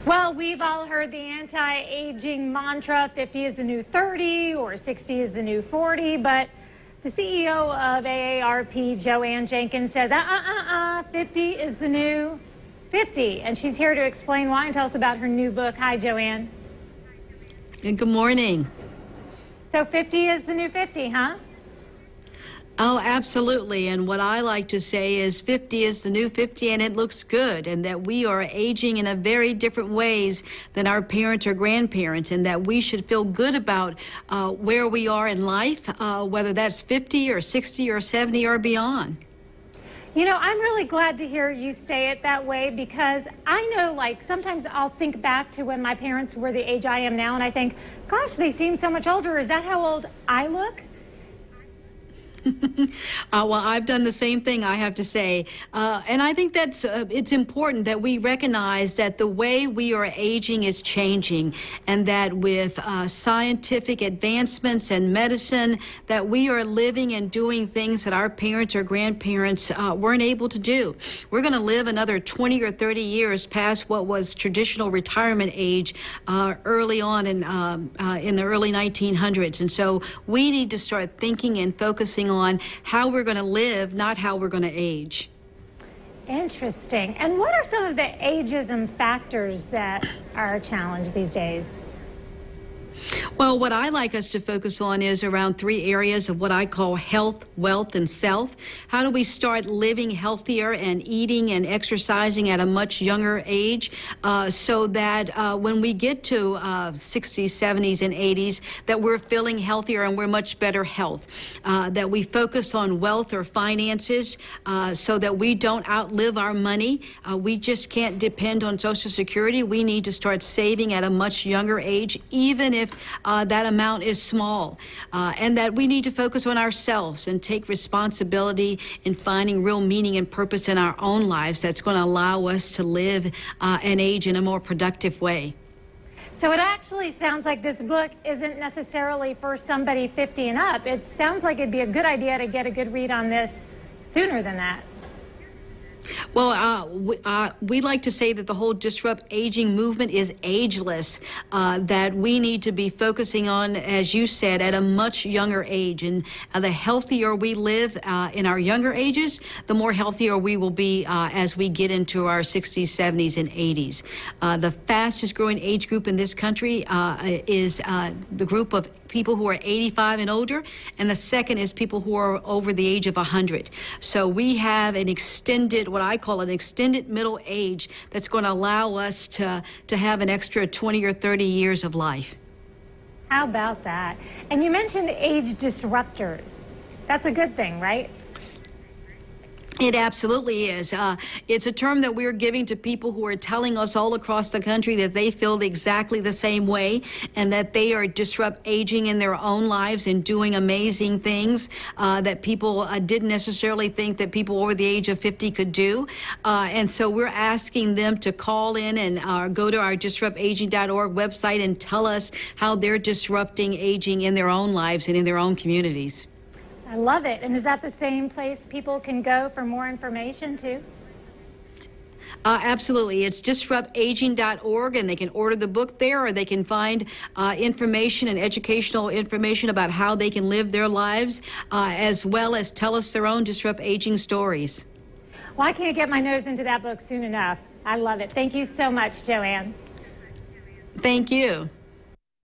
Well, we've all heard the anti-aging mantra, 50 is the new 30 or 60 is the new 40, but the CEO of AARP, Jenkins, says, 50 is the new 50. And she's here to explain why and tell us about her new book. Hi, Joanne. Good morning. So 50 is the new 50, huh? Oh, absolutely. And what I like to say is 50 is the new 50 and it looks good, and that we are aging in a very different ways than our parents or grandparents, and that we should feel good about where we are in life, whether that's 50 or 60 or 70 or beyond. You know, I'm really glad to hear you say it that way, because I know, like, sometimes I'll think back to when my parents were the age I am now, and I think, gosh, they seem so much older. Is that how old I look? Well, I've done the same thing, I have to say. And I think that's it's important that we recognize that the way we are aging is changing, and that with scientific advancements and medicine, that we are living and doing things that our parents or grandparents weren't able to do. We're going to live another 20 or 30 years past what was traditional retirement age early on in the early 1900s. And so we need to start thinking and focusing on how we're going to live, not how we're going to age. Interesting. And what are some of the ageism factors that are a challenge these days? Well, what I like us to focus on is around three areas of what I call health, wealth, and self. How do we start living healthier and eating and exercising at a much younger age so that when we get to 60s, 70s, and 80s, that we're feeling healthier and we're much better health. That we focus on wealth or finances so that we don't outlive our money. We just can't depend on Social Security. We need to start saving at a much younger age, even if that amount is small, and that we need to focus on ourselves and take responsibility in finding real meaning and purpose in our own lives that's going to allow us to live and age in a more productive way. So it actually sounds like this book isn't necessarily for somebody 50 and up. It sounds like it'd be a good idea to get a good read on this sooner than that. Well, we like to say that the whole disrupt aging movement is ageless, that we need to be focusing on, as you said, at a much younger age. And the healthier we live in our younger ages, the more healthier we will be as we get into our 60s, 70s, and 80s. The fastest growing age group in this country is the group of people who are 85 and older, and the second is people who are over the age of 100. So we have an extended, what I call an extended middle age, that's going to allow us to have an extra 20 or 30 years of life. How about that? And you mentioned age disruptors. That's a good thing, right? It absolutely is. It's a term that we're giving to people who are telling us all across the country that they feel exactly the same way, and that they are disrupt aging in their own lives and doing amazing things that people didn't necessarily think that people over the age of 50 could do. And so we're asking them to call in and go to our disruptaging.org website and tell us how they're disrupting aging in their own lives and in their own communities. I love it. And is that the same place people can go for more information, too? Absolutely. It's disruptaging.org, and they can order the book there, or they can find information and educational information about how they can live their lives, as well as tell us their own disrupt aging stories. Well, I can't get my nose into that book soon enough. I love it. Thank you so much, Joanne. Thank you.